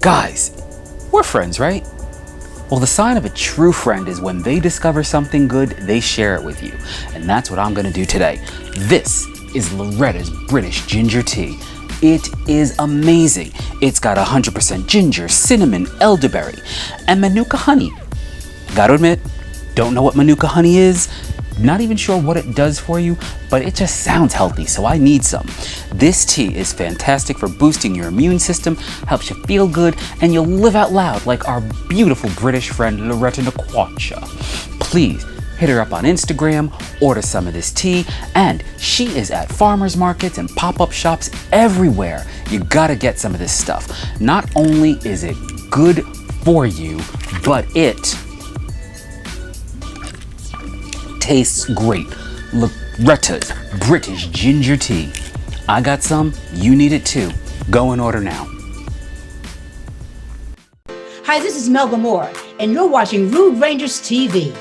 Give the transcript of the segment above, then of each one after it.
Guys, we're friends, right? Well, the sign of a true friend is when they discover something good, they share it with you. And that's what I'm gonna do today. This is Loretta's British ginger tea. It is amazing. It's got 100% ginger, cinnamon, elderberry, and manuka honey. Gotta admit, don't know what manuka honey is, not even sure what it does for you, but it just sounds healthy, so I need some. This tea is fantastic for boosting your immune system, helps you feel good, and you'll live out loud like our beautiful British friend Loretta Nakwacha. Please hit her up on Instagram, order some of this tea, and she is at farmers markets and pop-up shops everywhere. You gotta get some of this stuff. Not only is it good for you, but it tastes great. Loretta's British ginger tea. I got some, you need it too. Go and order now. Hi, this is Melba Moore, and you're watching Rude Rangers TV.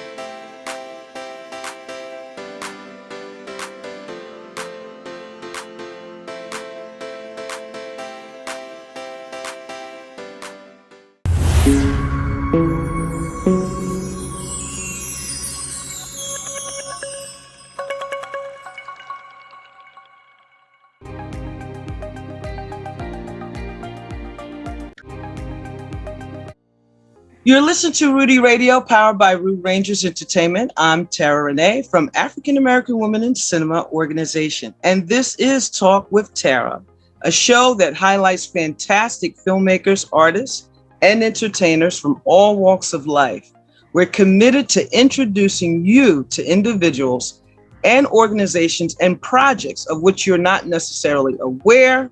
You're listening to Rudy Radio, powered by Rude Rangers Entertainment. I'm Terra Renee from African American Women in Cinema Organization, and this is Talk with Terra, a show that highlights fantastic filmmakers, artists, and entertainers from all walks of life. We're committed to introducing you to individuals and organizations and projects of which you're not necessarily aware,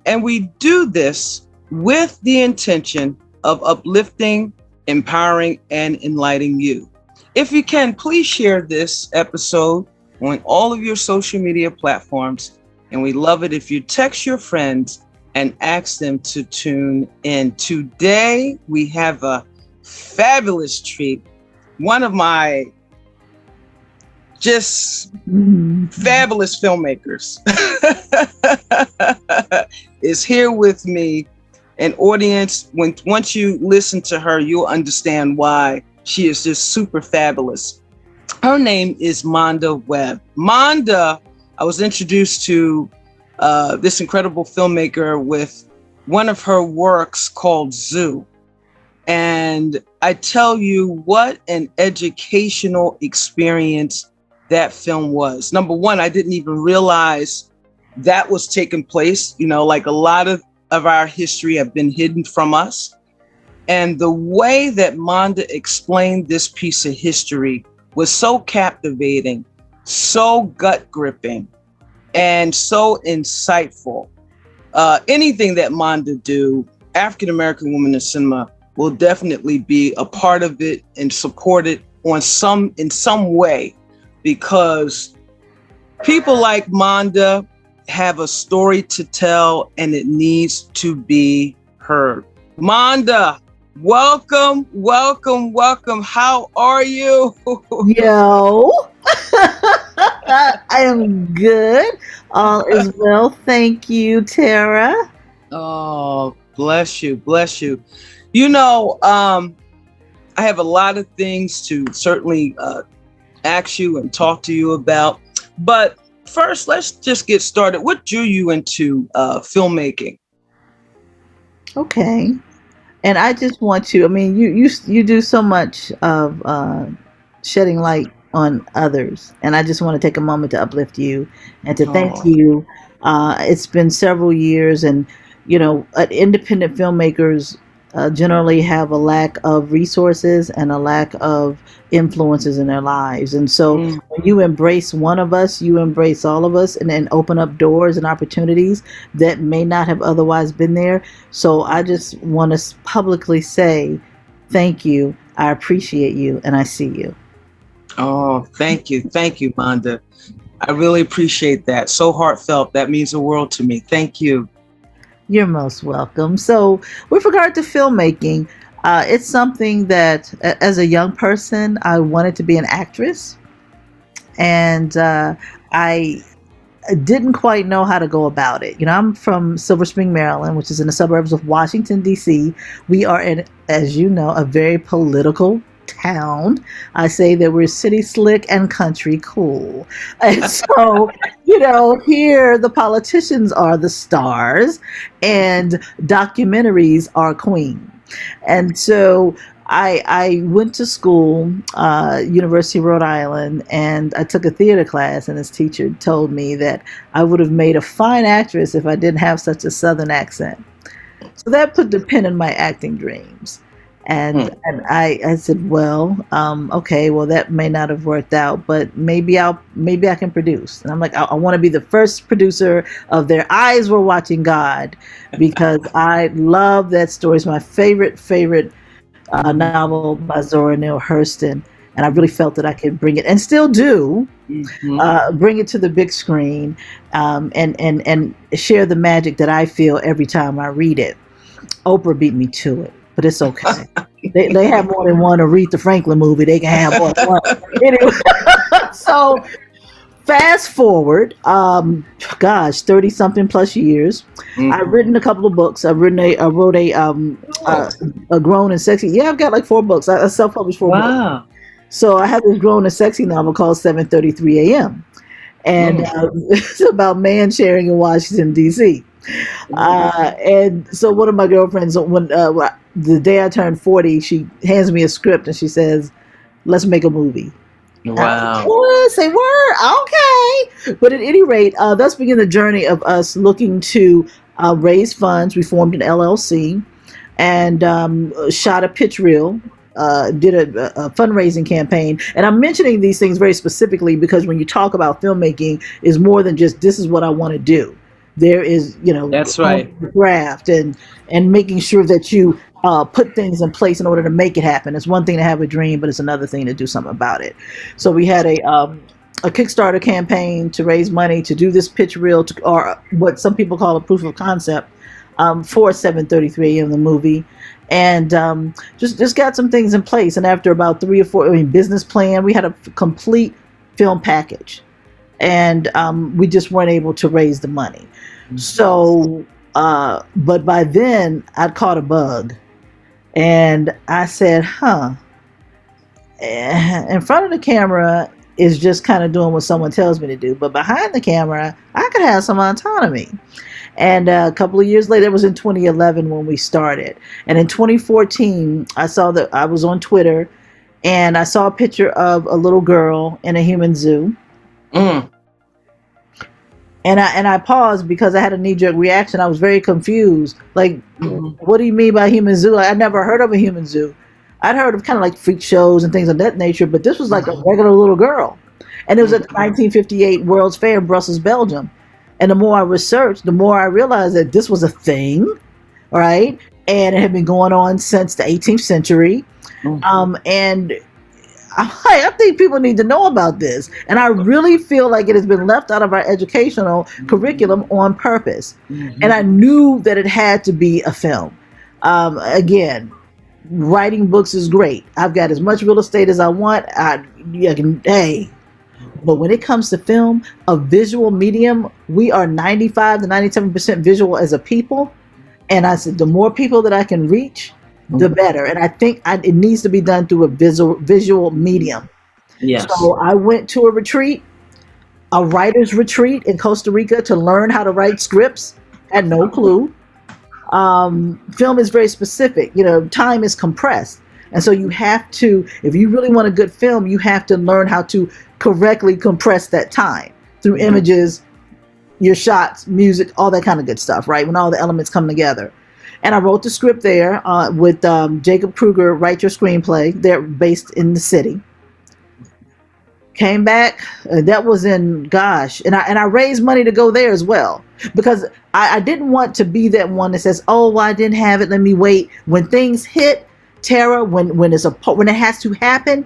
and we do this with the intention of uplifting, empowering, and enlightening you. If you can, please share this episode on all of your social media platforms. And we love it if you text your friends and ask them to tune in. Today, we have a fabulous treat. One of my just fabulous filmmakers is here with me. An audience, once you listen to her, you'll understand why she is just super fabulous. Her name is Monda Webb. Monda, I was introduced to this incredible filmmaker with one of her works called Zoo. And I tell you what an educational experience that film was. Number one, I didn't even realize that was taking place. You know, like a lot of our history have been hidden from us. And the way that Monda explained this piece of history was so captivating, so gut gripping, and so insightful. Anything that Monda do, African American Women in Cinema will definitely be a part of it and support it in some way, because people like Monda have a story to tell and it needs to be heard. Monda, welcome, welcome, welcome. How are you? Yo, I am good. All is well. Thank you, Terra. Oh, bless you, bless you. You know, I have a lot of things to certainly ask you and talk to you about, but first, let's just get started. What drew you into filmmaking? Okay, and I just want to. I mean, you do so much of shedding light on others, and I just want to take a moment to uplift you and to thank Oh, you. It's been several years, and independent filmmakers generally have a lack of resources and a lack of influences in their lives. And so mm, when you embrace one of us, you embrace all of us and then open up doors and opportunities that may not have otherwise been there. So I just want to publicly say thank you. I appreciate you and I see you. oh, thank you, Monda. I really appreciate that. So heartfelt. That means the world to me. Thank you. You're most welcome. So, with regard to filmmaking, it's something that, as a young person, I wanted to be an actress, and I didn't quite know how to go about it. I'm from Silver Spring, Maryland, which is in the suburbs of Washington, D.C. We are in, as you know, a very political town. I say that we're city slick and country cool. And so, here the politicians are the stars and documentaries are queen. And so I went to school, University of Rhode Island, and I took a theater class, and this teacher told me that I would have made a fine actress if I didn't have such a Southern accent. So that put the pin in my acting dreams. And I said, well, okay, well that may not have worked out, but maybe I can produce. And I'm like, I want to be the first producer of Their Eyes Were Watching God, because I love that story. It's my favorite novel by Zora Neale Hurston, and I really felt that I could bring it, and still do, bring it to the big screen, and share the magic that I feel every time I read it. Oprah beat me to it, but it's okay. They have more than one Aretha Franklin movie. They can have more than one. Anyway, so fast forward, 30 something plus years. I've written a couple of books. I wrote a Grown and Sexy. Yeah, I've got like 4 books. I self-published 4 books. So I have this Grown and Sexy novel called 7:33 a.m. And it's about man sharing in Washington, D.C. And so one of my girlfriends, when the day I turned 40, she hands me a script and she says, let's make a movie. Wow. Say word. Okay. But at any rate, that's began the journey of us looking to raise funds. We formed an LLC and shot a pitch reel, did a fundraising campaign. And I'm mentioning these things very specifically because when you talk about filmmaking, is more than just this is what I want to do. There is, that's right, craft and making sure that you put things in place in order to make it happen. It's one thing to have a dream, but it's another thing to do something about it. So we had a Kickstarter campaign to raise money to do this pitch reel, or what some people call a proof of concept, for 7:33 a.m. the movie, and just got some things in place. And after about 3 or 4, business plan, we had a complete film package, and we just weren't able to raise the money. So, but by then I'd caught a bug, and I said, in front of the camera is just kind of doing what someone tells me to do, but behind the camera, I could have some autonomy. And a couple of years later, it was in 2011 when we started. And in 2014, I saw that I was on Twitter, and I saw a picture of a little girl in a human zoo. And I paused because I had a knee-jerk reaction. I was very confused. Like, what do you mean by human zoo? I'd never heard of a human zoo. I'd heard of kind of like freak shows and things of that nature, but this was like a regular little girl. And it was at the 1958 World's Fair in Brussels, Belgium. And the more I researched, the more I realized that this was a thing, right? And it had been going on since the 18th century. And I think people need to know about this. And I really feel like it has been left out of our educational curriculum on purpose. And I knew that it had to be a film. Again, writing books is great. I've got as much real estate as I want. But when it comes to film, a visual medium, we are 95 to 97% visual as a people. And I said, the more people that I can reach, the better. And I think it needs to be done through a visual medium. Yes. So I went to a retreat, a writer's retreat in Costa Rica to learn how to write scripts. Had no clue. Film is very specific. Time is compressed. And so you have to, if you really want a good film, you have to learn how to correctly compress that time through images, your shots, music, all that kind of good stuff, right? When all the elements come together. And I wrote the script there with Jacob Kruger, Write Your Screenplay. They're based in the city. Came back. That was in, and I raised money to go there as well. Because I didn't want to be that one that says, oh, well, I didn't have it. Let me wait. When things hit, Terra, when it has to happen,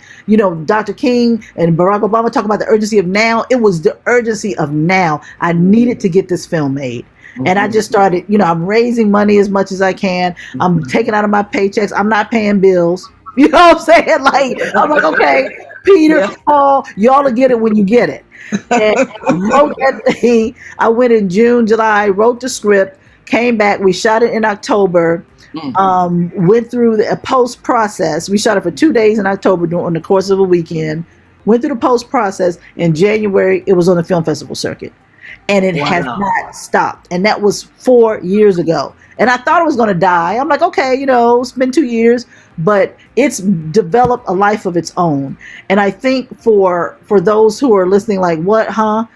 Dr. King and Barack Obama talk about the urgency of now. It was the urgency of now. I needed to get this film made. And I just started, I'm raising money as much as I can. I'm taking out of my paychecks. I'm not paying bills. You know what I'm saying? I'm like, okay, Peter, Paul, y'all will get it when you get it. And I went in June, July, wrote the script, came back. We shot it in October. Went through a post process. We shot it for 2 days in October during the course of a weekend. Went through the post process. In January, it was on the film festival circuit, and it has not stopped. And that was 4 years ago. And I thought it was going to die. I'm like, okay, it's been 2 years, but it's developed a life of its own. And I think for those who are listening, like, what, huh?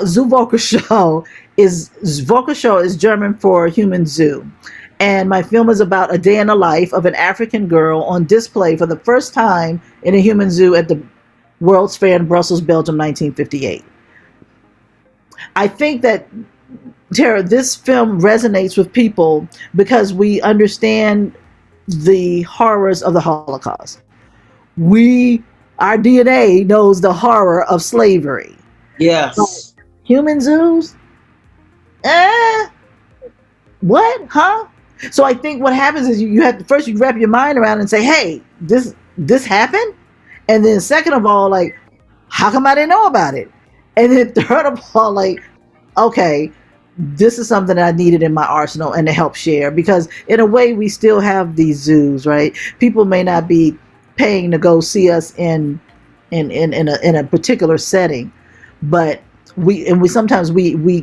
Zoo Völkershow is German for human zoo. And my film is about a day in the life of an African girl on display for the first time in a human zoo at the World's Fair in Brussels, Belgium, 1958. I think that, Terra, this film resonates with people because we understand the horrors of the Holocaust. Our DNA knows the horror of slavery. Yes. So, human zoos? What? Huh? So I think what happens is you have to first you wrap your mind around and say, hey, this happened? And then second of all, like, how come I didn't know about it? And then third of all, like, okay, this is something that I needed in my arsenal and to help share, because in a way we still have these zoos, right? People may not be paying to go see us in a particular setting, but we sometimes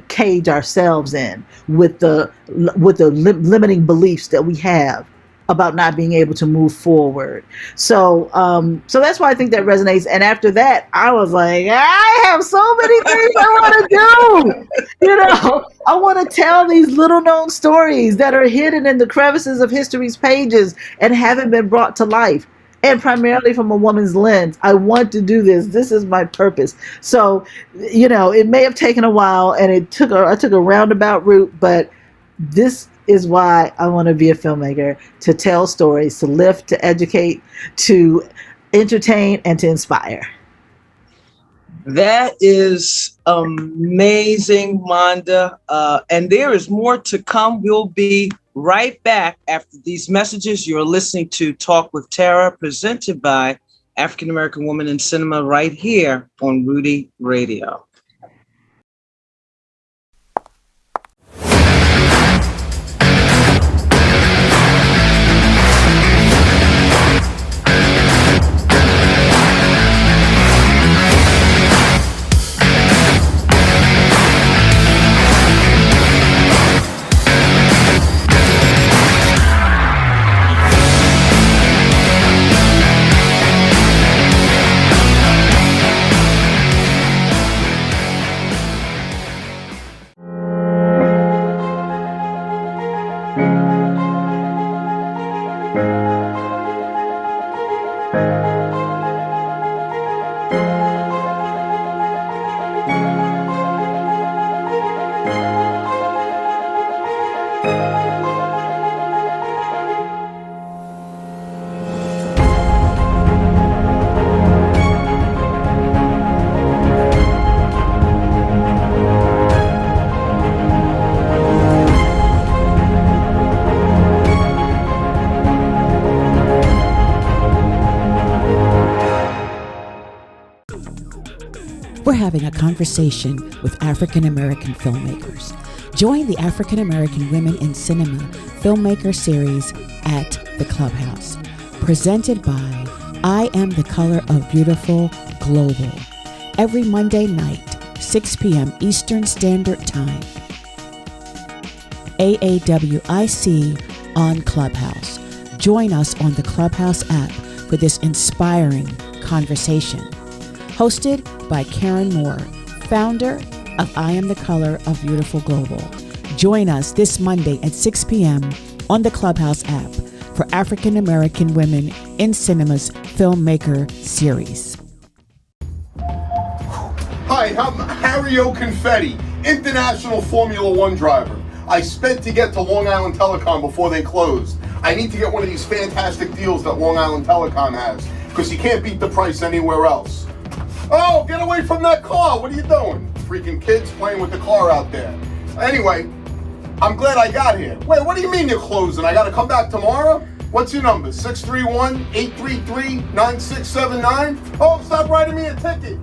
cage ourselves in with the limiting beliefs that we have about not being able to move forward. So that's why I think that resonates. And after that, I was like, I have so many things I want to do. I want to tell these little known stories that are hidden in the crevices of history's pages and haven't been brought to life. And primarily from a woman's lens. I want to do this. This is my purpose. So, it may have taken a while, and I took a roundabout route, but this is why I want to be a filmmaker, to tell stories, to lift, to educate, to entertain, and to inspire. That is amazing, Monda. And there is more to come. We'll be right back after these messages. You're listening to Talk with Terra, presented by African American Woman in Cinema, right here on Rudy Radio. We're having a conversation with African American filmmakers. Join the African American Women in Cinema Filmmaker Series at the Clubhouse, presented by I Am the Color of Beautiful Global, every Monday night, 6 p.m. Eastern Standard Time. AAWIC on Clubhouse. Join us on the Clubhouse app for this inspiring conversation. Hosted by Karen Moore, founder of I Am the Color of Beautiful Global. Join us this Monday at 6 p.m. on the Clubhouse app for African American Women in Cinema's Filmmaker Series. Hi, I'm Harry O. Confetti, international Formula One driver. I sped to get to Long Island Telecom before they closed. I need to get one of these fantastic deals that Long Island Telecom has, because you can't beat the price anywhere else. Oh, get away from that car. What are you doing? Freaking kids playing with the car out there. Anyway, I'm glad I got here. Wait, what do you mean you're closing? I gotta come back tomorrow? What's your number? 631-833-9679? Oh, stop writing me a ticket.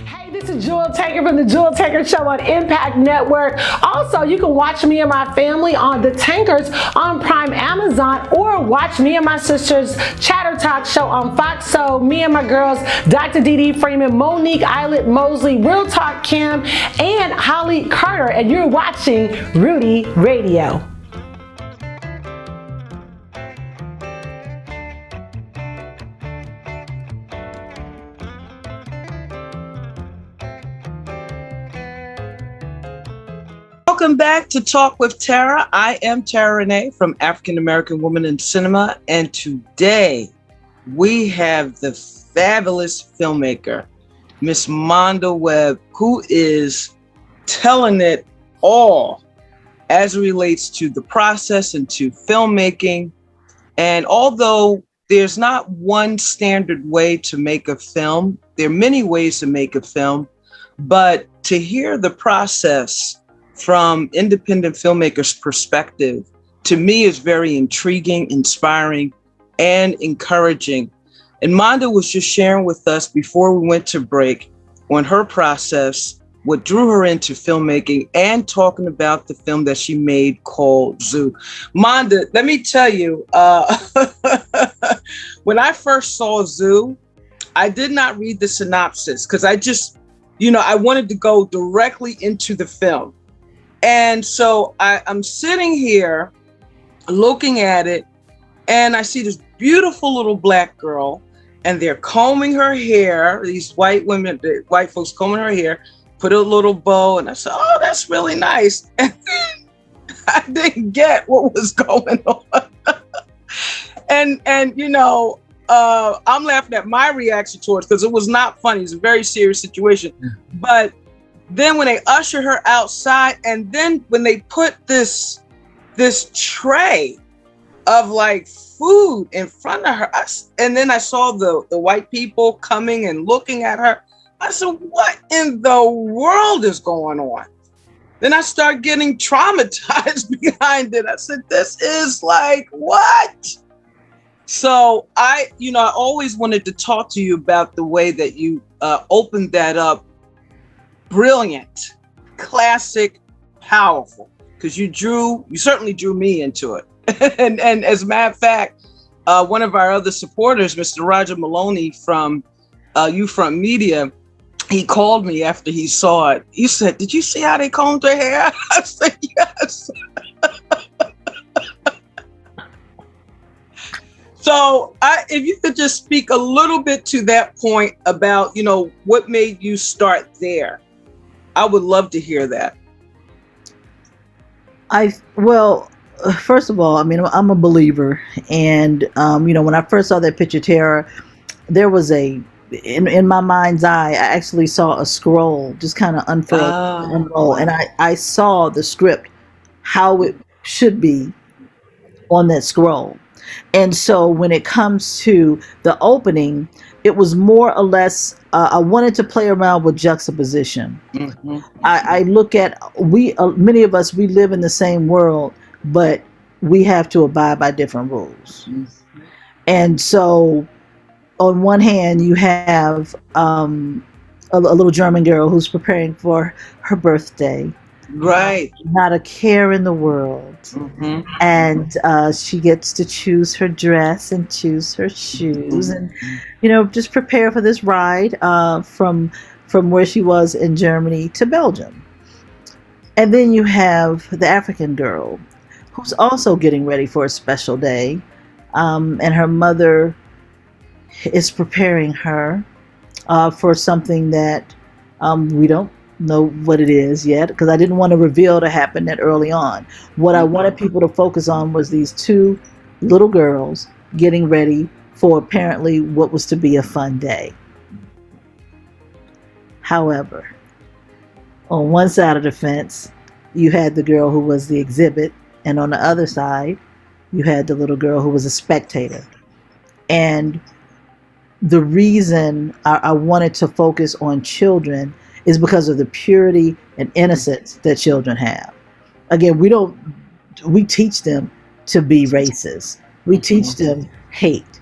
Hey, this Lisa Jewel Taker from the Jewel Taker Show on Impact Network. Also, you can watch me and my family on The Tankers on Prime Amazon, or watch me and my sister's Chatter Talk show on Fox. So me and my girls, Dr. Dee Freeman, Monique Eilert Mosley, Real Talk Kim, and Holly Carter, and you're watching Rudy Radio. Welcome back to Talk with Terra. I am Terra Renee from African American Women in Cinema, and today we have the fabulous filmmaker, Miss Monda Webb, who is telling it all as it relates to the process and to filmmaking. And although there's not one standard way to make a film, there are many ways to make a film, but to hear the process from independent filmmakers' perspective, to me, is very intriguing, inspiring, and encouraging. And Monda was just sharing with us before we went to break on her process, what drew her into filmmaking, and talking about the film that she made called Zoo. Monda, let me tell you, when I first saw Zoo, I did not read the synopsis because I just, I wanted to go directly into the film. And so I'm sitting here looking at it, and I see this beautiful little Black girl, and they're combing her hair. These white women, the white folks combing her hair, put a little bow, and I said, "Oh, that's really nice." And I didn't get what was going on. and I'm laughing at my reaction towards, because it was not funny. It's a very serious situation. But then when they usher her outside, and then when they put this tray of like food in front of her, and then I saw the white people coming and looking at her, I said, what in the world is going on? Then I start getting traumatized behind it. I said, this is like, what? So I always wanted to talk to you about the way that you opened that up. Brilliant, classic, powerful, because you certainly drew me into it. and as a matter of fact, one of our other supporters, Mr. Roger Maloney from Ufront Media, he called me after he saw it. He said, "Did you see how they combed her hair?" I said, "Yes." So if you could just speak a little bit to that point about, what made you start there, I would love to hear that. First of all, I'm a believer, and when I first saw that picture, Terra, there was in my mind's eye, I actually saw a scroll just kind of unroll, and I saw the script, how it should be on that scroll. And so when it comes to the opening, it was more or less, I wanted to play around with juxtaposition. Mm-hmm. I look at, many of us, we live in the same world, but we have to abide by different rules. Mm-hmm. And so on one hand, you have a little German girl who's preparing for her birthday. Right. Not a care in the world. Mm-hmm. And she gets to choose her dress and choose her shoes, mm-hmm. and just prepare for this ride from where she was in Germany to Belgium. And then you have the African girl who's also getting ready for a special day, and her mother is preparing her for something that we don't know what it is yet, because I didn't want to reveal to happen that early on. What I wanted people to focus on was these two little girls getting ready for apparently what was to be a fun day. However, on one side of the fence, you had the girl who was the exhibit, and on the other side, you had the little girl who was a spectator. And the reason I wanted to focus on children is because of the purity and innocence that children have. Again, we teach them to be racist. We teach them hate.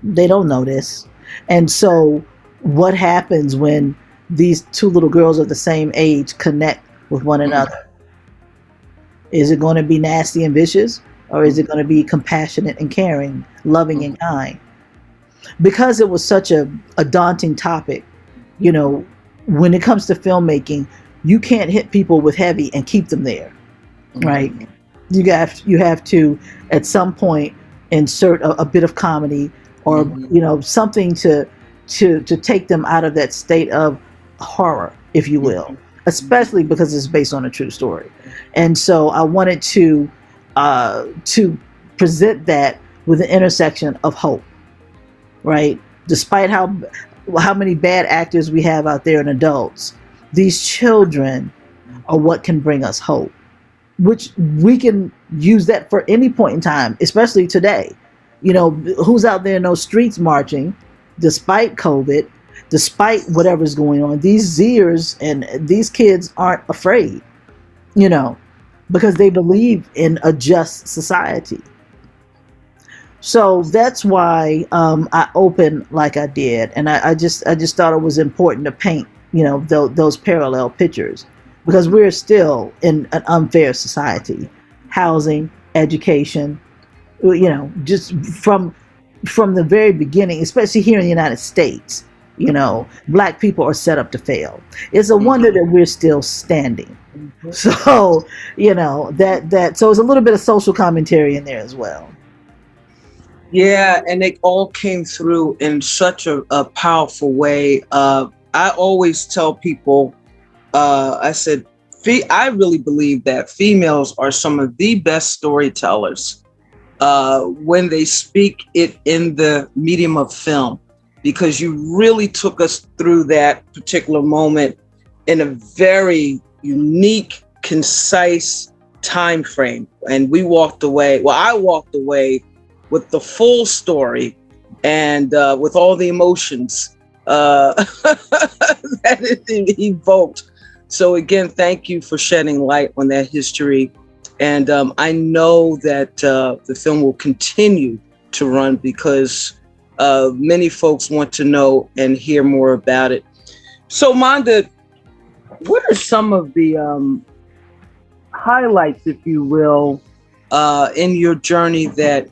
They don't know this. And so what happens when these two little girls of the same age connect with one another? Is it going to be nasty and vicious, or is it going to be compassionate and caring, loving and kind? Because it was such a daunting topic, you know, when it comes to filmmaking, you can't hit people with heavy and keep them there, right? You have to at some point insert a bit of comedy, or you know, something to take them out of that state of horror, if you will, especially because it's based on a true story. And so I wanted to present that with an intersection of hope, right? Despite how many bad actors we have out there and adults, these children are what can bring us hope, which we can use that for any point in time, especially today. You know, who's out there in those streets marching, despite COVID, despite whatever's going on? These Zers and these kids aren't afraid, you know, because they believe in a just society. So that's why I opened like I did, and I just thought it was important to paint, you know, those parallel pictures, because we're still in an unfair society. Housing, education, you know, just from the very beginning, especially here in the United States, you know, Black people are set up to fail. It's a wonder that we're still standing. So, you know, so it's a little bit of social commentary in there as well. Yeah, and it all came through in such a powerful way. I always tell people, I said, I really believe that females are some of the best storytellers when they speak it in the medium of film, because you really took us through that particular moment in a very unique, concise time frame. And we walked away, well, I walked away with the full story and with all the emotions that it evoked. So again, thank you for shedding light on that history. And I know that the film will continue to run because many folks want to know and hear more about it. So Monda, what are some of the highlights, if you will, in your journey that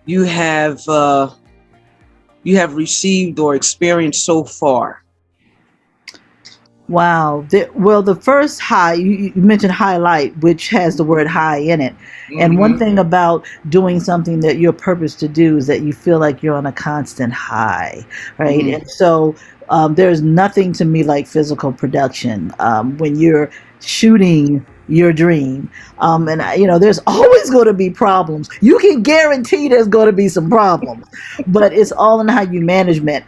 you have received or experienced so far? Wow. Well, the first high, you mentioned highlight, which has the word high in it. And one thing about doing something that you're purposed to do is that you feel like you're on a constant high, right? And so there's nothing to me like physical production when you're shooting your dream. And you know, there's always going to be problems. You can guarantee there's going to be some problems, but it's all in how you manage it.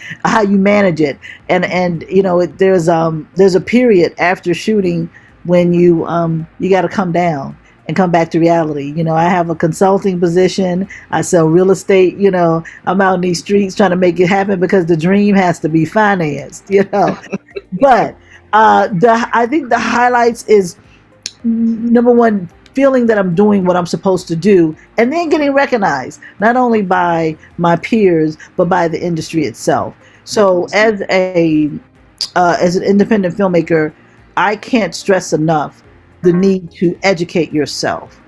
And you know, there's a period after shooting when you got to come down and come back to reality. You know, I have a consulting position. I sell real estate. You know, I'm out in these streets trying to make it happen because the dream has to be financed, you know. But I think the highlights is, number one, feeling that I'm doing what I'm supposed to do, and then getting recognized not only by my peers but by the industry itself. So as an independent filmmaker, I can't stress enough the need to educate yourself,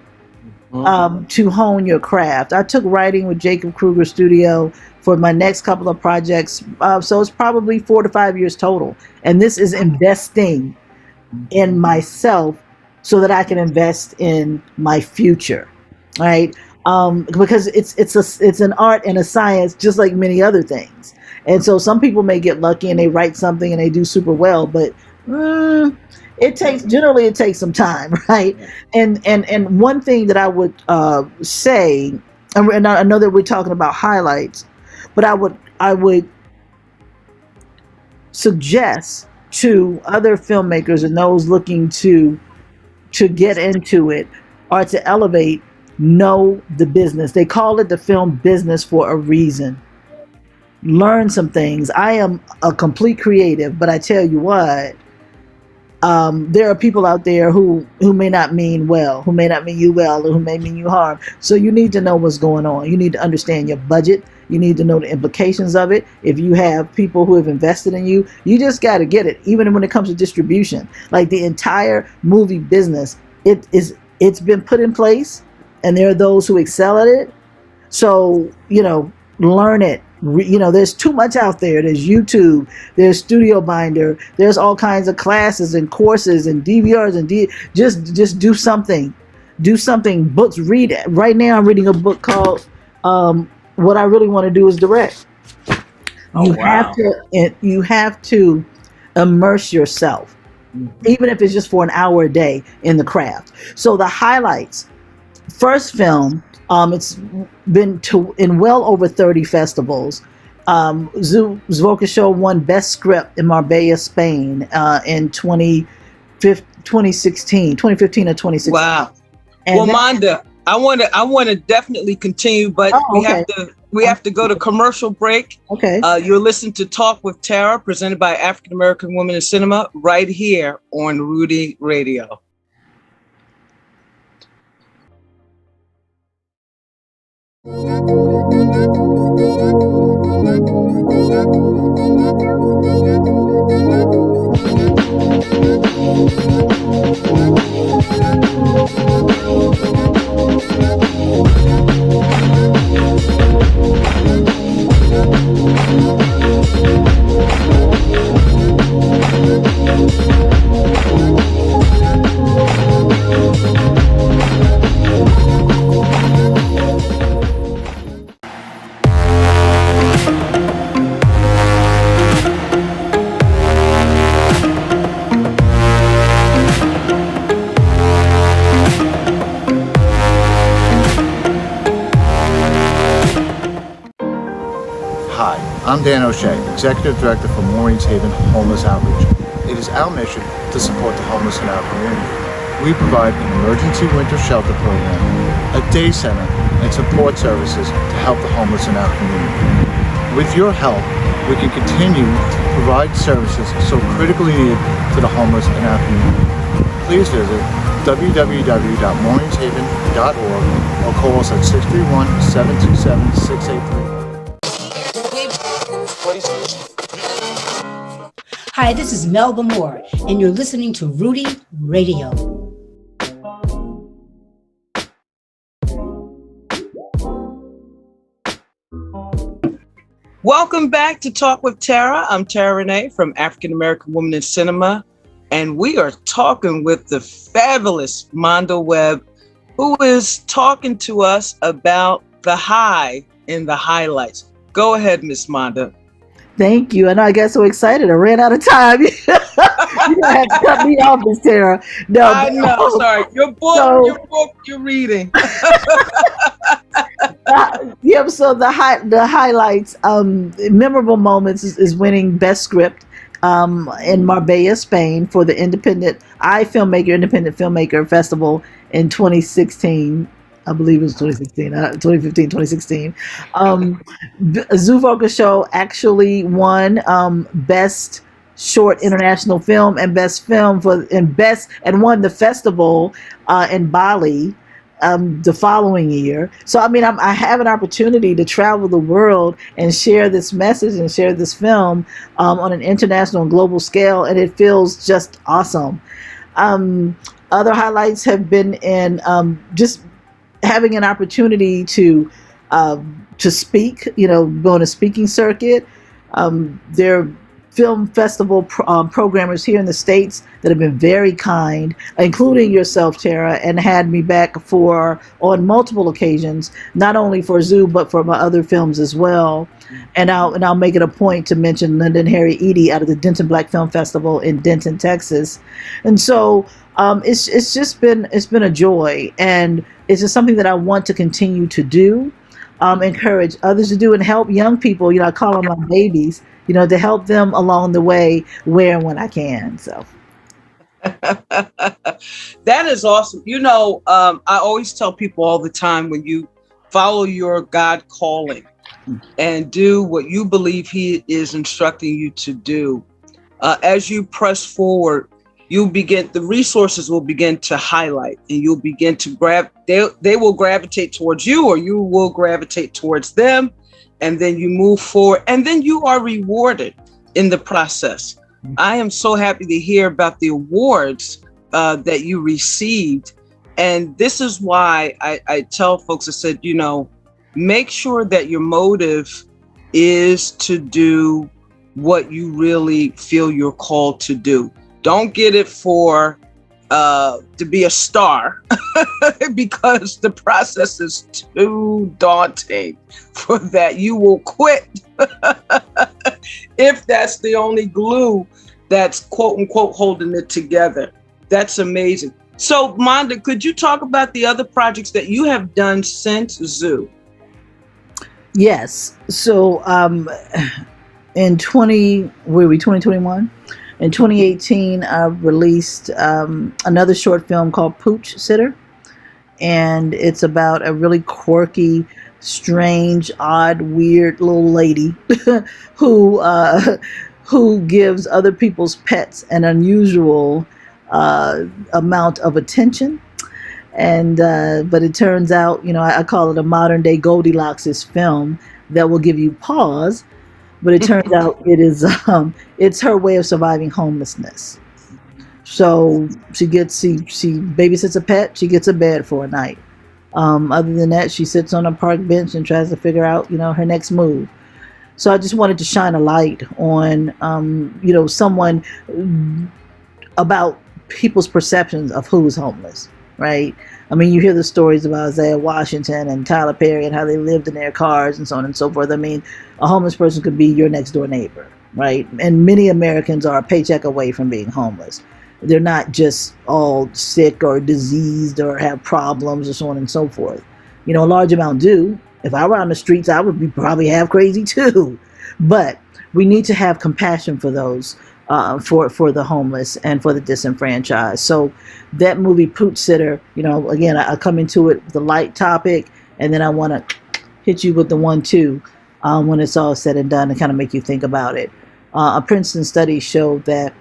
to hone your craft. I took writing with Jacob Kruger Studio for my next couple of projects, so it's probably 4 to 5 years total, and this is investing in myself so that I can invest in my future, right? Because it's an art and a science, just like many other things. And so some people may get lucky and they write something and they do super well, but it takes some time, right? And one thing that I would say, and I know that we're talking about highlights, but I would suggest to other filmmakers and those looking to get into it or to elevate, know the business. They call it the film business for a reason. Learn some things. I am a complete creative, but I tell you what, there are people out there who may not mean well, who may not mean you well, or who may mean you harm. So you need to know what's going on. You need to understand your budget. You need to know the implications of it. If you have people who have invested in you, you just got to get it. Even when it comes to distribution, like the entire movie business, it's been put in place, and there are those who excel at it. So, learn it. There's too much out there. There's YouTube, there's Studio Binder, there's all kinds of classes and courses and DVRs and just do something. Do something. Books, read. Right now I'm reading a book called What I Really Want to Do Is Direct. You have to immerse yourself, even if it's just for an hour a day in the craft. So the highlights: first film, it's been in well over 30 festivals. Zvuka Show won Best Script in Marbella, Spain, in 2015 or 2016. Wow. And well, Monda, I want to definitely continue, but we have to go to commercial break. Okay. You're listening to Talk with Terra, presented by African American Women in Cinema, right here on Rudy Radio. I'm Dan O'Shea, Executive Director for Maureen's Haven Homeless Outreach. It is our mission to support the homeless in our community. We provide an emergency winter shelter program, a day center, and support services to help the homeless in our community. With your help, we can continue to provide services so critically needed to the homeless in our community. Please visit www.maureen'shaven.org or call us at 631-727-683. Hi, this is Melba Moore, and you're listening to Rudy Radio. Welcome back to Talk with Terra. I'm Terra Renee from African American Women in Cinema, and we are talking with the fabulous Monda Webb, who is talking to us about the high and the highlights. Go ahead, Miss Monda. Thank you. I know I got so excited. I ran out of time. You don't have to cut me off, Miss Terra. No, I know. Sorry. Your book you're reading. So the highlights, memorable moments is winning Best Script in Marbella, Spain for the Independent Filmmaker Festival in 2016. I believe it was 2016, 2015, 2016. Zvuka Show actually won Best Short International Film and Best Film and won the festival in Bali the following year. So I have an opportunity to travel the world and share this message and share this film on an international and global scale, and it feels just awesome. Other highlights have been in just having an opportunity to speak, go on a speaking circuit. There are film festival programmers here in the States that have been very kind, including yourself, Terra, and had me back on multiple occasions, not only for Zoo, but for my other films as well. And I'll make it a point to mention Linda and Harry Eady out of the Denton Black Film Festival in Denton, Texas. And so it's been a joy, and it's just something that I want to continue to do, encourage others to do, and help young people, I call them my babies, to help them along the way where and when I can. So that is awesome. I always tell people all the time, when you follow your God calling and do what you believe He is instructing you to do, as you press forward, the resources will begin to highlight, and you'll begin to they will gravitate towards you, or you will gravitate towards them. and then you move forward, and then you are rewarded in the process. I am so happy to hear about the awards that you received. And this is why I tell folks, I said, make sure that your motive is to do what you really feel you're called to do. Don't get it for to be a star because the process is too daunting for that. You will quit if that's the only glue that's quote unquote holding it together. That's amazing. So Monda, could you talk about the other projects that you have done since Zoo? Yes. So in 2021? In 2018, I released another short film called Pooch Sitter. And it's about a really quirky, strange, odd, weird little lady who gives other people's pets an unusual amount of attention. And but it turns out, I call it a modern day Goldilocks film that will give you pause. But it turns out it's her way of surviving homelessness. So she babysits a pet, she gets a bed for a night. Other than that, she sits on a park bench and tries to figure out, her next move. So I just wanted to shine a light on, someone about people's perceptions of who is homeless, right? I mean, you hear the stories about Isaiah Washington and Tyler Perry and how they lived in their cars and so on and so forth. I mean, a homeless person could be your next door neighbor, right? And many Americans are a paycheck away from being homeless. They're not just all sick or diseased or have problems or so on and so forth. A large amount do. If I were on the streets, I would be probably half crazy too. But we need to have compassion for those, for the homeless and for the disenfranchised. So that movie, Pooch Sitter, again, I come into it with a light topic, and then I want to hit you with the 1-2 when it's all said and done, and kind of make you think about it. A Princeton study showed that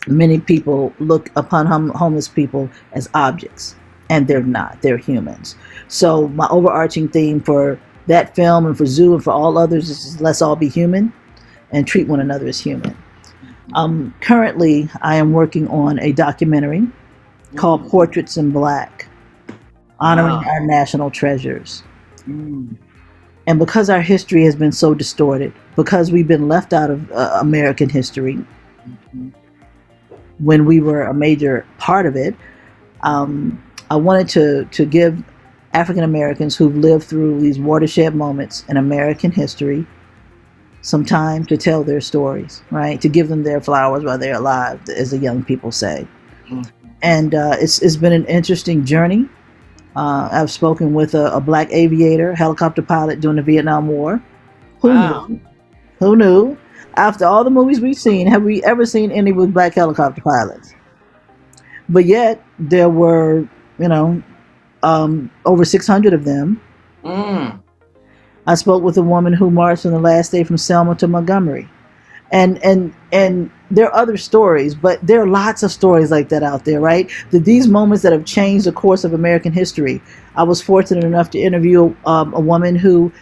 many people look upon homeless people as objects, and they're not. They're humans. So my overarching theme for that film and for Zoo and for all others is let's all be human and treat one another as human. Currently, I am working on a documentary called Portraits in Black, honoring our national treasures. And because our history has been so distorted, because we've been left out of American history, when we were a major part of it, I wanted to give African Americans who've lived through these watershed moments in American history some time to tell their stories, right? To give them their flowers while they're alive, as the young people say. And it's been an interesting journey. I've spoken with a black aviator, helicopter pilot during the Vietnam War. Who knew? After all the movies we've seen, have we ever seen any with black helicopter pilots? But yet there were, over 600 of them. I spoke with a woman who marched on the last day from Selma to Montgomery. And there are other stories, but there are lots of stories like that out there, right? These moments that have changed the course of American history. I was fortunate enough to interview a woman who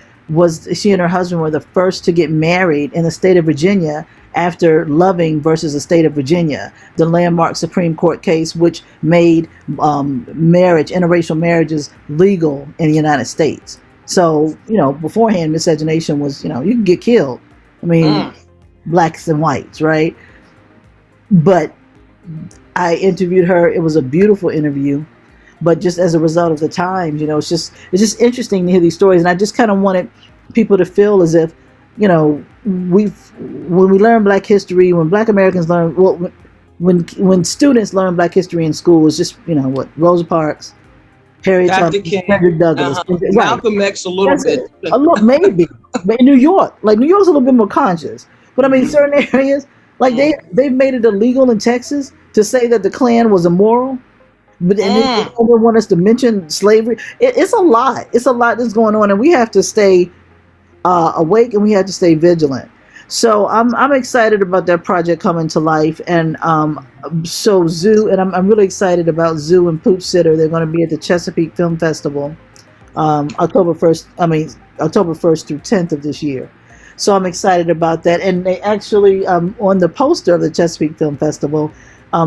she and her husband were the first to get married in the state of Virginia after Loving versus the state of Virginia, the landmark Supreme Court case which made interracial marriages legal in the United States. So, beforehand, miscegenation was, you can get killed. I mean, blacks and whites, right? But I interviewed her. It was a beautiful interview. But just as a result of the times, it's just interesting to hear these stories. And I just kind of wanted people to feel as if, when we learn Black history, when Black Americans learn, when students learn Black history in school, it's just, Rosa Parks, Harriet Tubman, Frederick Douglass, Malcolm X a little bit. Maybe, but in New York's a little bit more conscious. But I mean, certain areas, like they've made it illegal in Texas to say that the Klan was immoral. But they don't want us to mention slavery. It's a lot. It's a lot that's going on, and we have to stay awake and we have to stay vigilant. So I'm excited about that project coming to life, and so Zoo, and I'm really excited about Zoo and Pooch Sitter. They're going to be at the Chesapeake Film Festival, October 1st. October 1st through 10th of this year. So I'm excited about that. And they actually, on the poster of the Chesapeake Film Festival,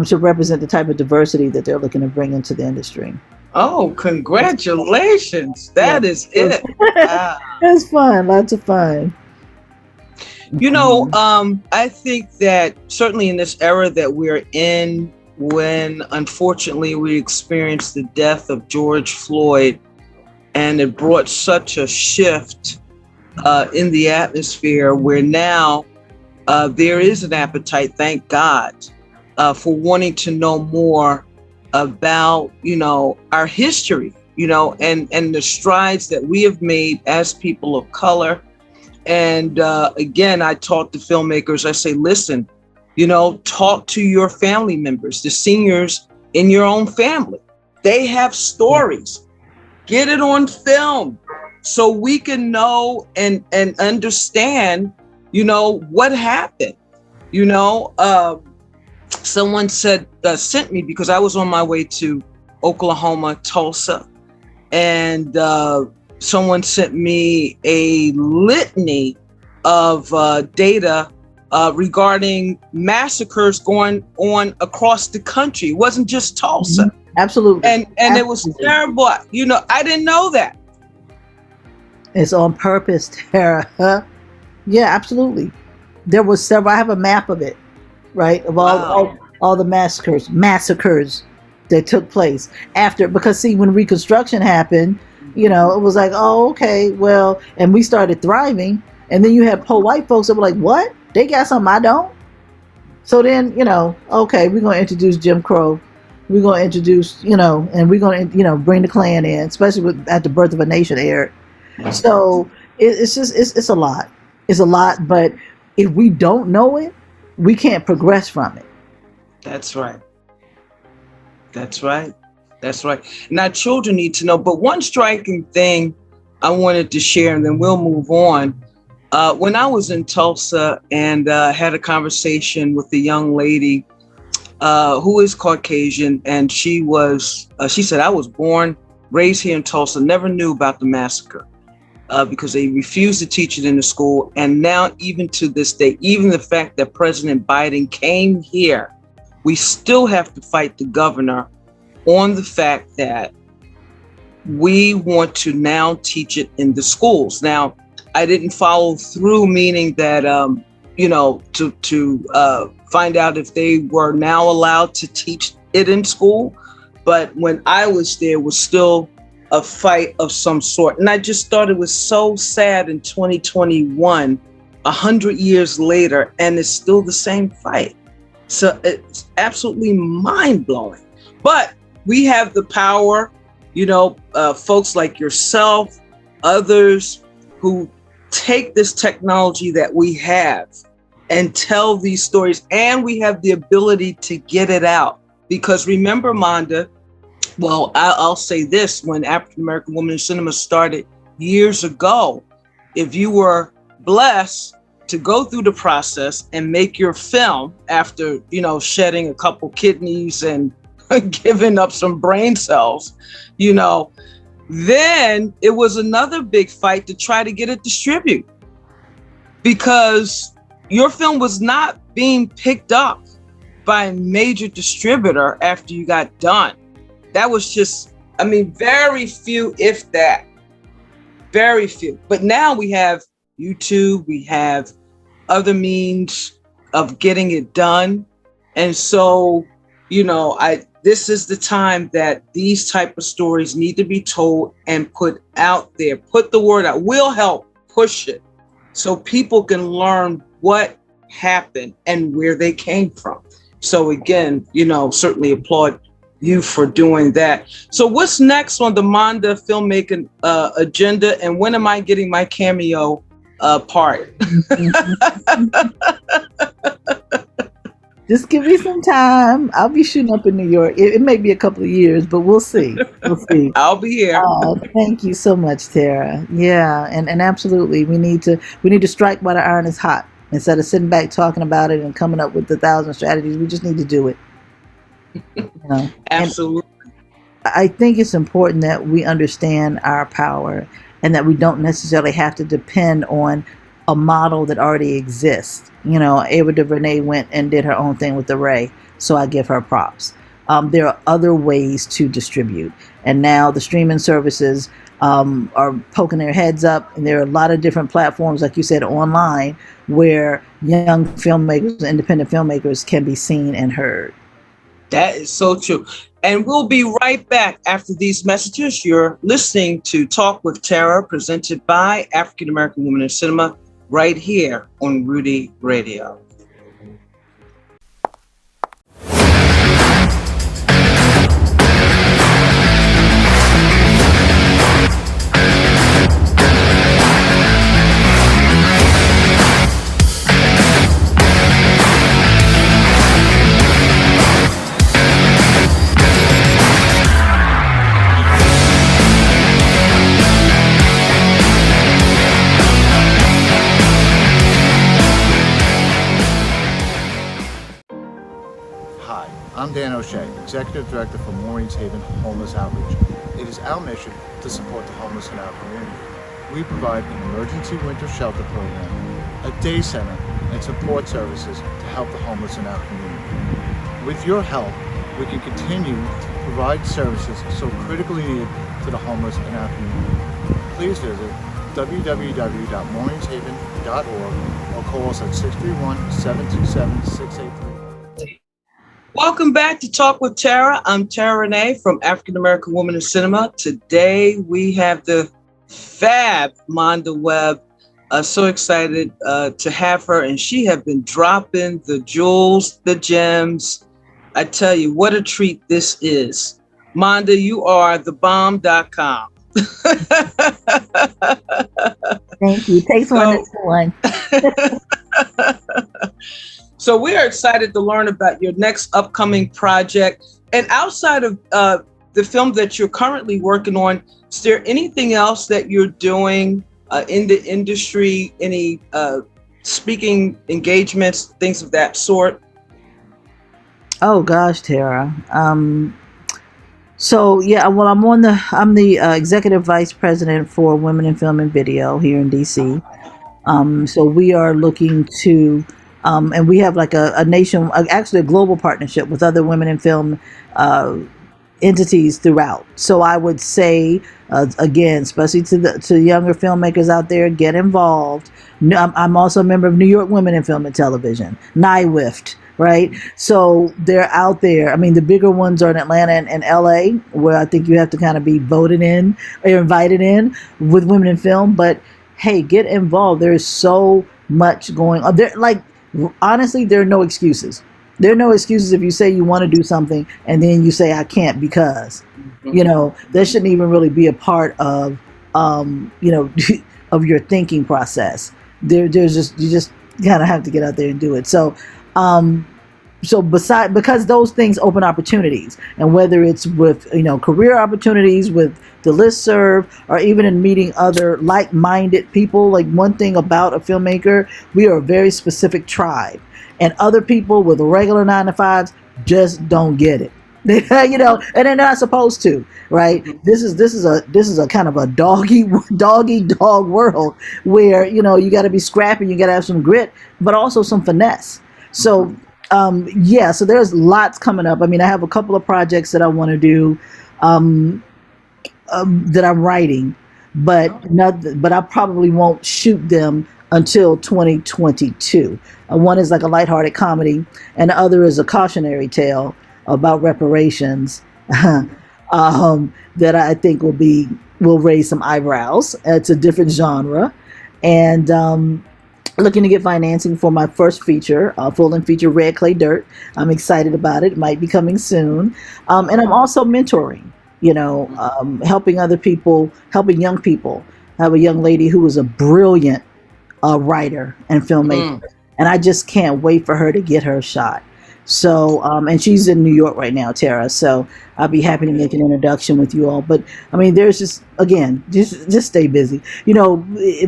should represent the type of diversity that they're looking to bring into the industry. Oh, congratulations. That is it. Wow. It's fun, lots of fun. You know, I think that certainly in this era that we're in, when unfortunately we experienced the death of George Floyd, and it brought such a shift in the atmosphere where now there is an appetite, thank God, for wanting to know more about, you know, our history, you know, and the strides that we have made as people of color. And again, I talk to filmmakers, I say, listen, you know, talk to your family members, the seniors in your own family. They have stories. Get it on film so we can know and understand, you know, what happened. You know, someone said, sent me, because I was on my way to Oklahoma, Tulsa, and someone sent me a litany of data regarding massacres going on across the country. It wasn't just Tulsa. Absolutely. And Absolutely. It was terrible. You know, I didn't know that. It's on purpose, Terra. Yeah, absolutely. There was several. I have a map of it, right? Of all the massacres that took place after, because see, when Reconstruction happened, you know, it was like, oh, okay, well, and we started thriving. And then you had poor white folks that were like, what? They got something I don't? So then, you know, okay, we're going to introduce Jim Crow. We're going to introduce, you know, and we're going to, you know, bring the Klan in, especially at the Birth of a Nation aired. So it's just, it's a lot. It's a lot, but if we don't know it, we can't progress from it. That's right. That's right. That's right. Now, children need to know. But one striking thing I wanted to share, and then we'll move on. When I was in Tulsa and had a conversation with a young lady who is Caucasian, and she said, I was born, raised here in Tulsa, never knew about the massacre because they refused to teach it in the school. And now, even to this day, even the fact that President Biden came here, we still have to fight the governor on the fact that we want to now teach it in the schools. Now, I didn't follow through, meaning that, you know, to find out if they were now allowed to teach it in school. But when I was there, it was still a fight of some sort. And I just thought it was so sad in 2021, 100 years later, and it's still the same fight. So it's absolutely mind-blowing. But we have the power, you know, folks like yourself, others who take this technology that we have and tell these stories, and we have the ability to get it out. Because remember, Monda, well, I'll say this, when African American Women in Cinema started years ago, if you were blessed to go through the process and make your film after, you know, shedding a couple kidneys and giving up some brain cells, you know, then it was another big fight to try to get it distributed, because your film was not being picked up by a major distributor after you got done. That was just, I mean, very few, if that, very few. But now we have YouTube, we have other means of getting it done. And so, you know, this is the time that these type of stories need to be told and put out there. Put the word out. We'll help push it so people can learn what happened and where they came from. So again, you know, certainly applaud you for doing that. So what's next on the Monda filmmaking agenda, and when am I getting my cameo part? Just give me some time. I'll be shooting up in New York. It may be a couple of years, but we'll see. We'll see. I'll be here. Oh, thank you so much, Terra. Yeah, and absolutely, we need to strike while the iron is hot. Instead of sitting back talking about it and coming up with 1,000 strategies, we just need to do it. You know? Absolutely. And I think it's important that we understand our power and that we don't necessarily have to depend on a model that already exists. You know, Ava DuVernay went and did her own thing with the Ray, so I give her props. There are other ways to distribute, and now the streaming services are poking their heads up, and there are a lot of different platforms, like you said, online, where young filmmakers, independent filmmakers, can be seen and heard. That is so true. And we'll be right back after these messages. You're listening to Talk with Terra, presented by African American Women in Cinema, right here on Rudy Radio. I'm Dan O'Shea, Executive Director for Maureen's Haven Homeless Outreach. It is our mission to support the homeless in our community. We provide an emergency winter shelter program, a day center, and support services to help the homeless in our community. With your help, we can continue to provide services so critically needed to the homeless in our community. Please visit www.maureenshaven.org or call us at 631-727-683. Welcome back to Talk with Terra. I'm Terra Renee from African American Women in Cinema. Today we have the fab Monda Webb. So excited to have her, and she have been dropping the jewels, the gems. I tell you, what a treat this is. Monda, you are thebomb.com. Thank you. Takes one to one. So we are excited to learn about your next upcoming project. And outside of the film that you're currently working on, is there anything else that you're doing in the industry? Any speaking engagements, things of that sort? Oh gosh, Terra. So yeah, well, I'm the executive vice president for Women in Film and Video here in DC. So we are looking to, and we have like a actually a global partnership with other women in film entities throughout. So I would say, again, especially to younger filmmakers out there, get involved. I'm also a member of New York Women in Film and Television, NYWIFT, right? So they're out there. I mean, the bigger ones are in Atlanta and LA, where I think you have to kind of be voted in or invited in with women in film. But hey, get involved. There's so much going on. Honestly, there are no excuses. There are no excuses if you say you want to do something and then you say I can't because, that shouldn't even really be a part of, of your thinking process. You just kind of have to get out there and do it. So, because those things open opportunities, and whether it's with, career opportunities with the listserv, or even in meeting other like-minded people. Like, one thing about a filmmaker, we are a very specific tribe, and other people with regular 9-to-5s just don't get it. And they're not supposed to, right? This is a kind of a dog world where, you got to be scrappy, you got to have some grit, but also some finesse. So, so there's lots coming up. I mean, I have a couple of projects that I want to do, that I'm writing, but I probably won't shoot them until 2022. One is like a lighthearted comedy, and the other is a cautionary tale about reparations that I think will raise some eyebrows. It's a different genre, and looking to get financing for my first feature, full-length feature, Red Clay Dirt. I'm excited about it. It might be coming soon. And I'm also mentoring, helping other people, helping young people. I have a young lady who is a brilliant writer and filmmaker, and I just can't wait for her to get her shot. So, and she's in New York right now, Terra. So I'll be happy to make an introduction with you all. But I mean, there's just stay busy.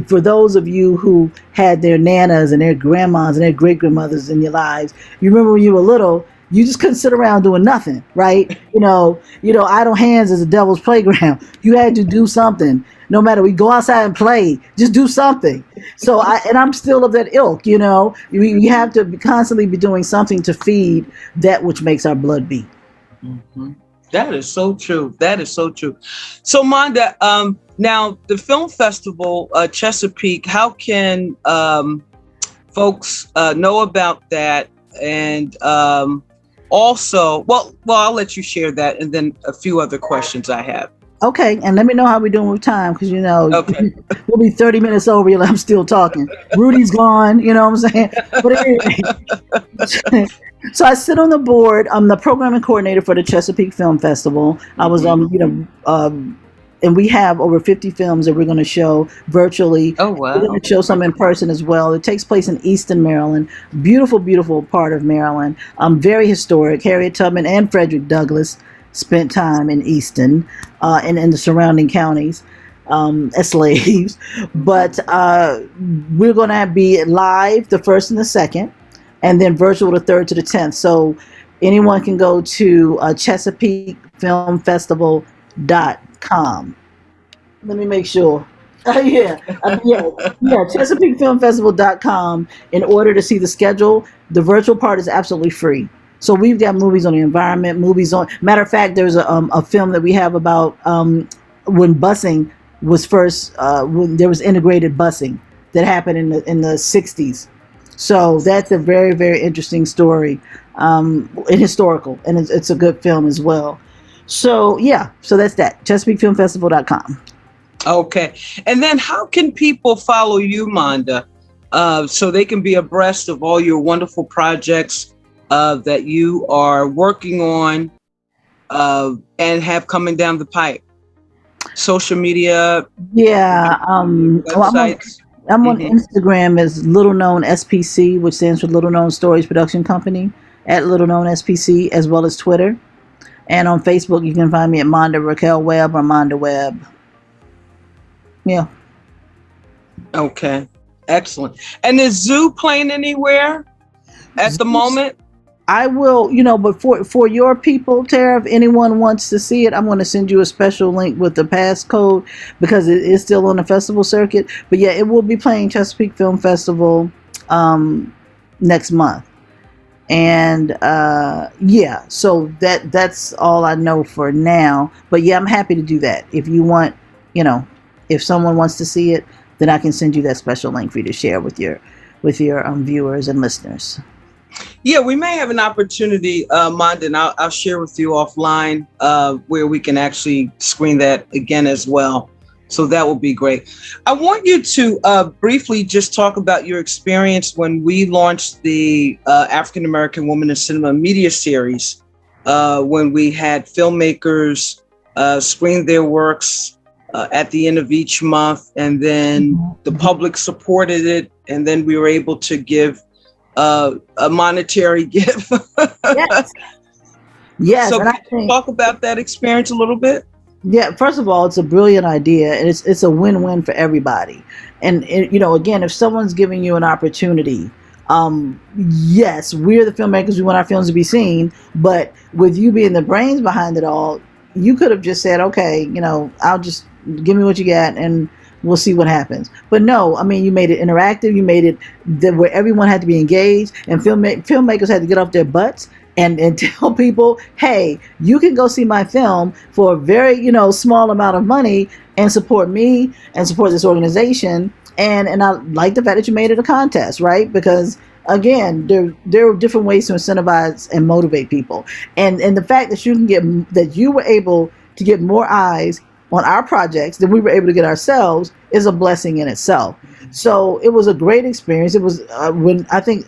For those of you who had their nanas and their grandmas and their great grandmothers in your lives, you remember when you were little, you just couldn't sit around doing nothing, right? Idle hands is a devil's playground. You had to do something. No matter, we go outside and play, just do something. So I'm still of that ilk. We have to constantly be doing something to feed that which makes our blood beat. Mm-hmm. That is so true. That is so true. So Monda, now the film festival, Chesapeake, how can folks know about that? And also, well, I'll let you share that, and then a few other questions I have. Okay, and let me know how we're doing with time, because Okay. we'll be 30 minutes over. I'm still talking. Rudy's gone. You know what I'm saying? But anyway, so I sit on the board. I'm the programming coordinator for the Chesapeake Film Festival. I was and we have over 50 films that we're going to show virtually. Oh wow! We're going to show some in person as well. It takes place in Easton, Maryland. Beautiful, beautiful part of Maryland. Very historic. Harriet Tubman and Frederick Douglass spent time in Easton and in the surrounding counties as slaves. But we're going to be live the 1st and the 2nd, and then virtual the 3rd to the 10th. So anyone can go to ChesapeakeFilmFestival.com. Let me make sure. ChesapeakeFilmFestival.com in order to see the schedule. The virtual part is absolutely free. So we've got movies on the environment, matter of fact, there's a film that we have about when busing was first, when there was integrated busing that happened in the 60s. So that's a very, very interesting story, and historical, and it's a good film as well. So so that's that, ChesapeakeFilmFestival.com. Okay. And then how can people follow you, Monda, so they can be abreast of all your wonderful projects that you are working on and have coming down the pipe? Social media? Websites? I'm on Instagram as Little Known SPC, which stands for Little Known Stories Production Company, at Little Known SPC, as well as Twitter. And on Facebook, you can find me at Monda Raquel Webb or Monda Webb. Yeah. Okay. Excellent. And is Zoo playing anywhere at the moment? I will, but for your people, Terra, if anyone wants to see it, I'm going to send you a special link with the passcode, because it is still on the festival circuit. But yeah, it will be playing Chesapeake Film Festival next month. And so that's all I know for now. But yeah, I'm happy to do that. If you want, if someone wants to see it, then I can send you that special link for you to share with your viewers and listeners. Yeah, we may have an opportunity, Monda, and I'll share with you offline where we can actually screen that again as well. So that will be great. I want you to briefly just talk about your experience when we launched the African American Woman in Cinema Media Series, when we had filmmakers screen their works at the end of each month, and then the public supported it, and then we were able to give a monetary gift. Yes. So can you talk about that experience a little bit? Yeah, first of all, it's a brilliant idea, and it's a win-win for everybody. And again, if someone's giving you an opportunity, yes, we're the filmmakers, we want our films to be seen, but with you being the brains behind it all, you could have just said, okay, I'll just give me what you got and we'll see what happens. But no, I mean, you made it interactive. You made it where everyone had to be engaged, and filmmakers had to get off their butts and tell people, hey, you can go see my film for a very, small amount of money and support me and support this organization. And I like the fact that you made it a contest, right? Because again, there are different ways to incentivize and motivate people. And the fact that you were able to get more eyes on our projects than we were able to get ourselves is a blessing in itself. So it was a great experience. It was when I think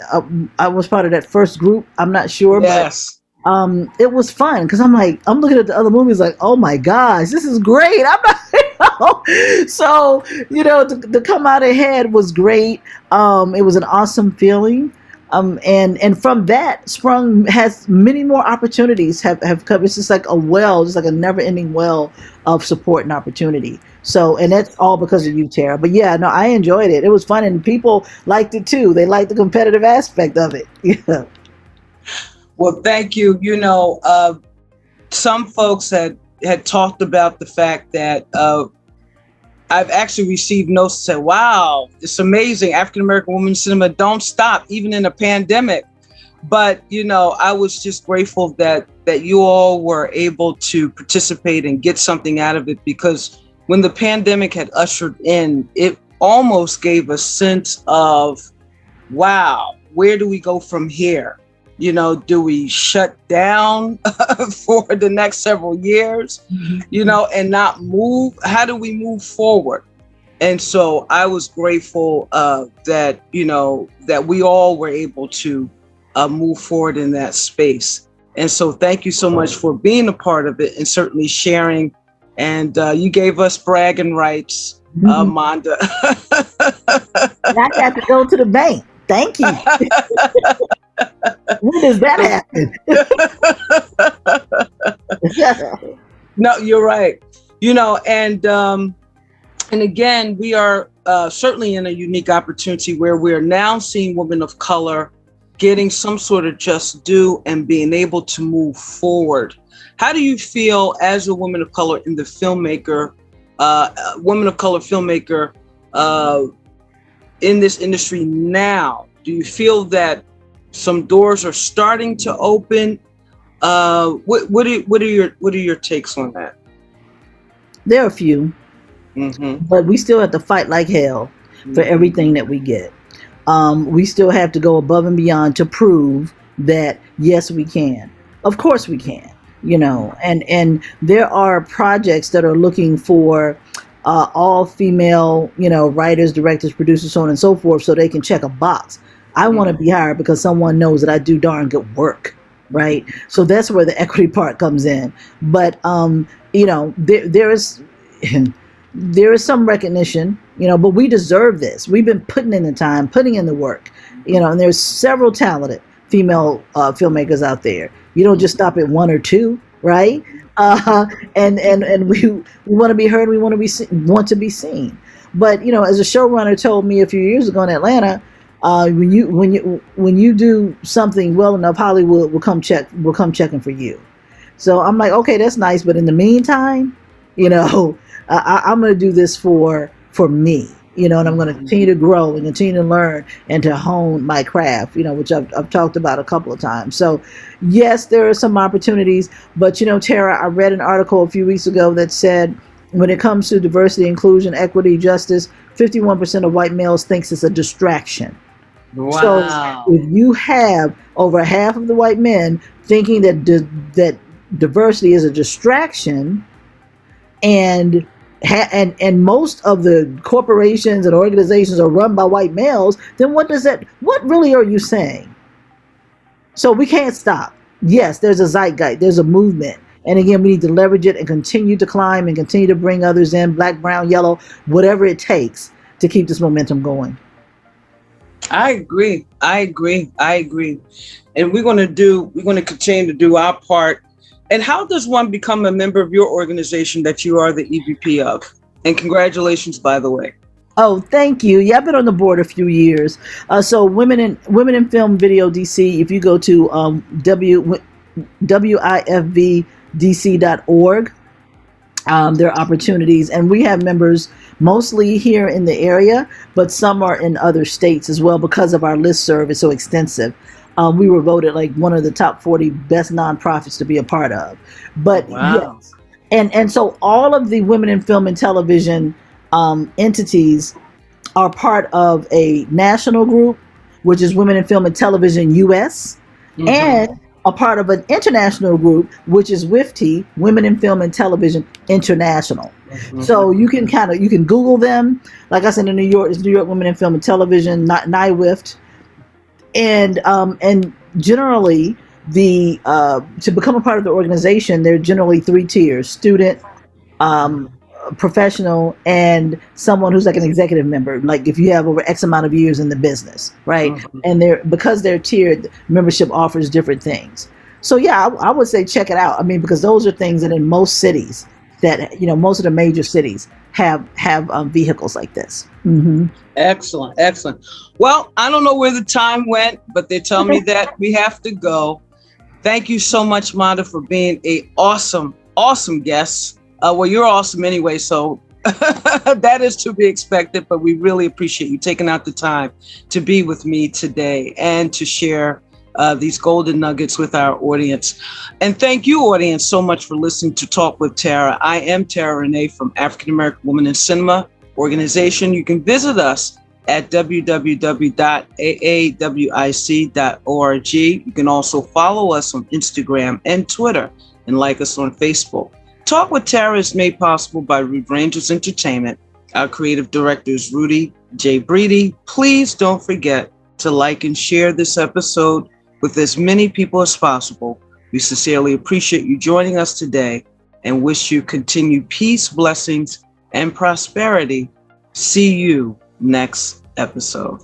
I was part of that first group. I'm not sure, yes. But it was fun because I'm looking at the other movies like, oh my gosh, this is great. I'm not, so to come out ahead was great. It was an awesome feeling. And from that has many more opportunities have come. It's just like a well, just like a never ending well of support and opportunity. So, and that's all because of you, Terra. But yeah, no, I enjoyed it. It was fun, and people liked it too. They liked the competitive aspect of it. Yeah. Well, thank you. Some folks had talked about the fact that I've actually received notes that say, wow, it's amazing. African American women in cinema don't stop, even in a pandemic. But, I was just grateful that you all were able to participate and get something out of it, because when the pandemic had ushered in, it almost gave a sense of, wow, where do we go from here? Do we shut down for the next several years, and not move? How do we move forward? And so I was grateful that we all were able to move forward in that space. And so thank you so much for being a part of it and certainly sharing. And you gave us bragging rights, Monda. I got to go to the bank. Thank you. When does that happen? No, you're right. And again, we are certainly in a unique opportunity where we're now seeing women of color getting some sort of just due and being able to move forward. How do you feel as a woman of color in the woman of color filmmaker in this industry now? Do you feel that some doors are starting to open? What are your takes on that? There are a few, but we still have to fight like hell for everything that we get. We still have to go above and beyond to prove that yes, we can. Of course, we can. And there are projects that are looking for all female, writers, directors, producers, so on and so forth, so they can check a box. I want to be hired because someone knows that I do darn good work, right? So that's where the equity part comes in. But there is some recognition, but we deserve this. We've been putting in the time, putting in the work, and there's several talented female filmmakers out there. You don't just stop at one or two, right? And we want to be heard. We want to be seen. But as a showrunner told me a few years ago in Atlanta, when you do something well enough, Hollywood will come checking for you. So I'm like, okay, that's nice, but in the meantime, I'm going to do this for me, and I'm going to continue to grow and continue to learn and to hone my craft, which I've talked about a couple of times. So yes, there are some opportunities, but Terra, I read an article a few weeks ago that said when it comes to diversity, inclusion, equity, justice, 51% of white males thinks it's a distraction. Wow. So if you have over half of the white men thinking that diversity is a distraction, and most of the corporations and organizations are run by white males, then what really are you saying? So we can't stop. Yes, there's a zeitgeist, there's a movement. And again, we need to leverage it and continue to climb and continue to bring others in, black, brown, yellow, whatever it takes to keep this momentum going. I agree. And we're going to continue to do our part. And how does one become a member of your organization that you are the EVP of? And congratulations, by the way. Oh, thank you. Yeah, I've been on the board a few years. So Women in Film Video DC, if you go to wifvdc.org, there are opportunities, and we have members mostly here in the area, but some are in other states as well because of our listserv is so extensive. We were voted like one of the top 40 best nonprofits to be a part of. But wow. Yes, and so all of the Women in Film and Television entities are part of a national group, which is Women in Film and Television US, and a part of an international group, which is WIFT, Women in Film and Television International. So you can Google them. Like I said, in New York, it's New York Women in Film and Television, not NIWIFT. And generally, to become a part of the organization, there are generally 3 tiers: student, professional, and someone who's like an executive member. Like if you have over X amount of years in the business, right? And because they're tiered, membership offers different things. So yeah, I would say check it out. I mean, because those are things that in most cities, that most of the major cities have vehicles like this. Excellent. Well, I don't know where the time went, but they tell me that we have to go. Thank you so much, Monda, for being a awesome guest. Well, you're awesome anyway, so that is to be expected, but we really appreciate you taking out the time to be with me today and to share these golden nuggets with our audience. And thank you, audience, so much for listening to Talk with Terra. I am Terra Renee from African American Women in Cinema organization. You can visit us at www.aawic.org. You can also follow us on Instagram and Twitter and like us on Facebook. Talk with Terra is made possible by Rude Rangers Entertainment. Our creative director is Rudy J. Breedy. Please don't forget to like and share this episode with as many people as possible. We sincerely appreciate you joining us today and wish you continued peace, blessings, and prosperity. See you next episode.